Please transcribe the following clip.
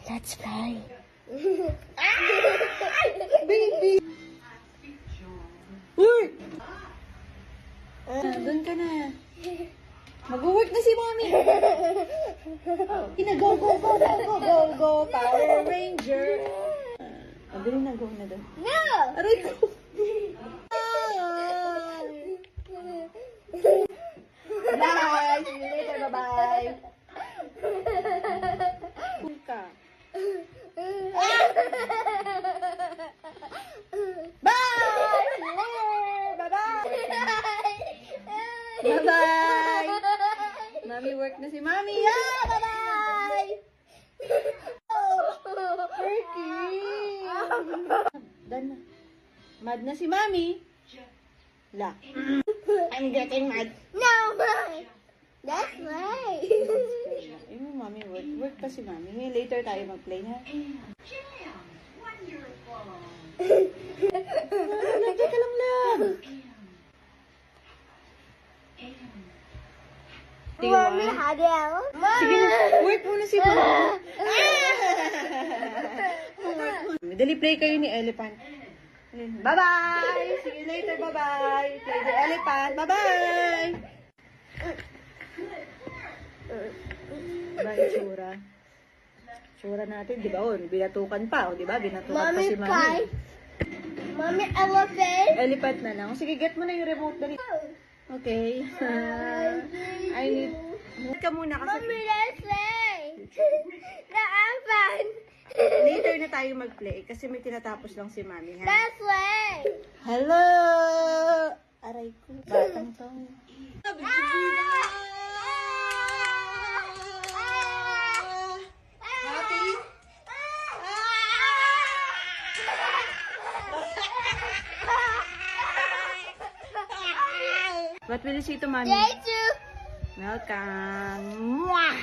Let's fly. Baby! Uy! Doon ka na. Mag-work na si Mommy. Go, go, go, go, go, go, go, Power Ranger. Mabili na, go na doon. No! Aray ko. Bye! See you later, bye-bye. Punta. Bye! See you later! Bye-bye! Bye-bye! Mami, work na si Mami. Ah, bye-bye! Perky! Dan na. Mad na si Mami. La. I'm getting mad. No, Mom. That's right. Ay, Mami, work pa si Mami. Later tayo mag-play, ha? Teka lang lang. Mommy, Hadel. Sige na, work muna si Mami. Dali, play kayo ni Elephant. Bye-bye! See you later, bye-bye! Play the elephant, bye-bye! Diba, itsura? Itsura natin, di ba? Oh, binatukan pa, oh, di ba? Binatukan pa Mommy, si Mami. pie. Mommy, elephant. Elephant na lang. Sige, get mo na yung remote, dali. Okay. I need... Move ka muna kasi... Mommy, let's play. The elephant. Later na tayo mag-play kasi may tinatapos lang si Mami, ha? Let's play. Hello! Aray ko, batang to. Happy? What will you say to Mami? Day two. Welcome. Mwah!